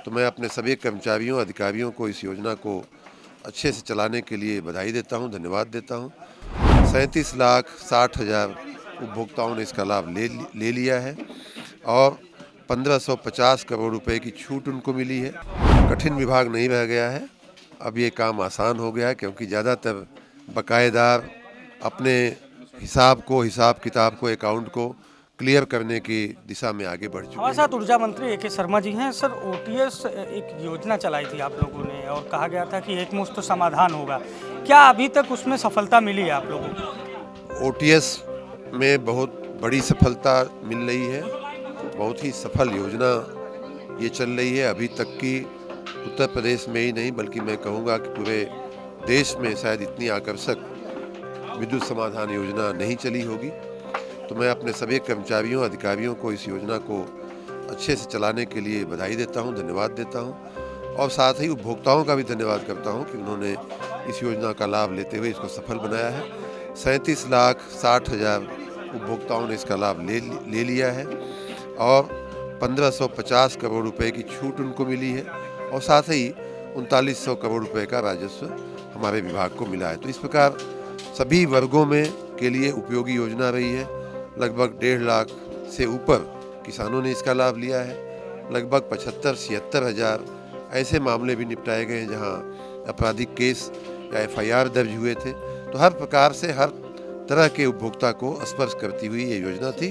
तो मैं अपने सभी कर्मचारियों अधिकारियों को इस योजना को अच्छे से चलाने के लिए बधाई देता हूं, धन्यवाद देता हूं। 37,60,000 उपभोक्ताओं ने इसका लाभ ले लिया है और 1550 करोड़ रुपए की छूट उनको मिली है। कठिन विभाग नहीं रह गया है, अब ये काम आसान हो गया है क्योंकि ज़्यादातर बकायेदार अपने हिसाब किताब को, अकाउंट को क्लियर करने की दिशा में आगे बढ़ चुके हैं। हमारे साथ ऊर्जा मंत्री ए के शर्मा जी हैं। सर, ओटीएस एक योजना चलाई थी आप लोगों ने और कहा गया था कि एकमुश्त समाधान होगा। क्या अभी तक उसमें सफलता मिली है आप लोगों को? ओटीएस में बहुत बड़ी सफलता मिल रही है, बहुत ही सफल योजना ये चल रही है। अभी तक की उत्तर प्रदेश में ही नहीं बल्कि मैं कहूँगा कि पूरे देश में शायद इतनी आकर्षक विद्युत समाधान योजना नहीं चली होगी। तो मैं अपने सभी कर्मचारियों अधिकारियों को इस योजना को अच्छे से चलाने के लिए बधाई देता हूं, धन्यवाद देता हूं और साथ ही उपभोक्ताओं का भी धन्यवाद करता हूं कि उन्होंने इस योजना का लाभ लेते हुए इसको सफल बनाया है। 37,60,000 उपभोक्ताओं ने इसका लाभ ले लिया है और 1550 करोड़ रुपए की छूट उनको मिली है और साथ ही 3900 करोड़ रुपए का राजस्व हमारे विभाग को मिला है। तो इस प्रकार सभी वर्गों में के लिए उपयोगी योजना रही है। लगभग 1.5 लाख से ऊपर किसानों ने इसका लाभ लिया है। लगभग 75-76 हज़ार ऐसे मामले भी निपटाए गए हैं जहां आपराधिक केस या एफआईआर दर्ज हुए थे। तो हर प्रकार से हर तरह के उपभोक्ता को स्पर्श करती हुई ये योजना थी।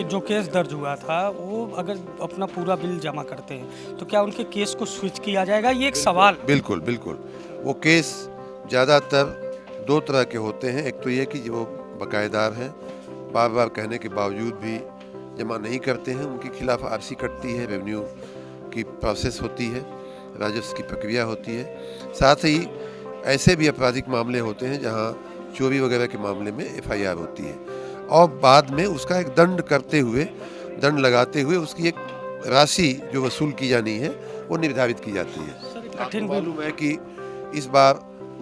जो केस दर्ज हुआ था वो अगर अपना पूरा बिल जमा करते हैं तो क्या उनके केस को स्विच किया जाएगा? ये एक सवाल। बिल्कुल बिल्कुल, वो केस ज़्यादातर 2 तरह के होते हैं। एक तो ये कि जो बकायेदार हैं, बार बार कहने के बावजूद भी जमा नहीं करते हैं, उनके खिलाफ आरसी कटती है, रेवेन्यू की प्रोसेस होती है, राजस्व की प्रक्रिया होती है। साथ ही ऐसे भी आपराधिक मामले होते हैं जहां चोरी वगैरह के मामले में एफआईआर होती है और बाद में उसका एक दंड लगाते हुए उसकी एक राशि जो वसूल की जानी है वो निर्धारित की जाती है। आपको मालूम है कि इस बार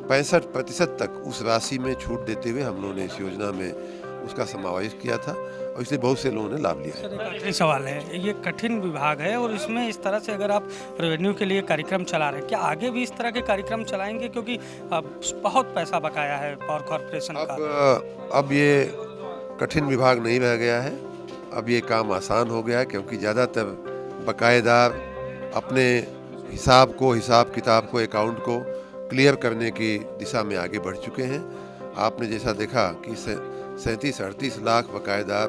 65% तक उस राशि में छूट देते हुए हम लोगों ने इस योजना में उसका समावेश किया था और इसलिए बहुत से लोगों ने लाभ लिया है। सर, एक आखिरी सवाल है, ये कठिन विभाग है और इसमें इस तरह से अगर आप रेवेन्यू के लिए कार्यक्रम चला रहे हैं, क्या आगे भी इस तरह के कार्यक्रम चलाएंगे? क्योंकि बहुत पैसा बकाया है पावर कॉर्पोरेशन का। अब ये कठिन विभाग नहीं रह गया है, अब ये काम आसान हो गया है क्योंकि ज़्यादातर बकायेदार अपने हिसाब किताब को, अकाउंट को क्लियर करने की दिशा में आगे बढ़ चुके हैं। आपने जैसा देखा कि 37-38 लाख बकायेदार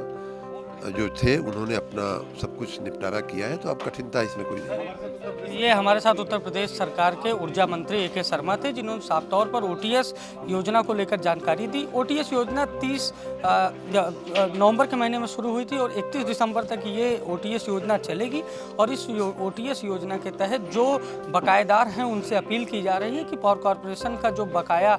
जो थे उन्होंने अपना सब कुछ निपटारा किया है, तो अब कठिनता इसमें कोई नहीं है। ये हमारे साथ उत्तर प्रदेश सरकार के ऊर्जा मंत्री ए के शर्मा थे, जिन्होंने साफ तौर पर ओटीएस योजना को लेकर जानकारी दी। ओटीएस योजना 30 नवंबर के महीने में शुरू हुई थी और 31 दिसंबर तक ये ओटीएस योजना चलेगी और इस ओटीएस योजना के तहत जो बकायेदार हैं उनसे अपील की जा रही है कि पावर कॉर्पोरेशन का जो बकाया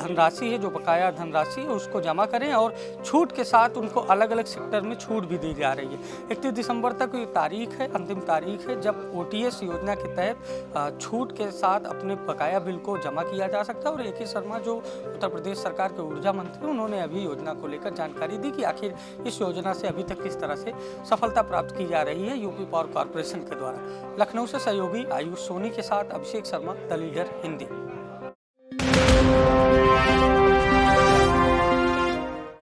धनराशि है उसको जमा करें और छूट के साथ उनको अलग अलग सेक्टर में छूट भी दी जा रही है। 31 दिसंबर तक ये तारीख है, अंतिम तारीख है जब ओटीएस योजना के तहत छूट के साथ अपने बकाया बिल को जमा किया जा सकता है। और ए के शर्मा जो उत्तर प्रदेश सरकार के ऊर्जा मंत्री, उन्होंने अभी योजना को लेकर जानकारी दी कि आखिर इस योजना से अभी तक किस तरह से सफलता प्राप्त की जा रही है यूपी पावर कॉर्पोरेशन के द्वारा। लखनऊ से सहयोगी आयुष सोनी के साथ अभिषेक शर्मा, द लीडर हिंदी।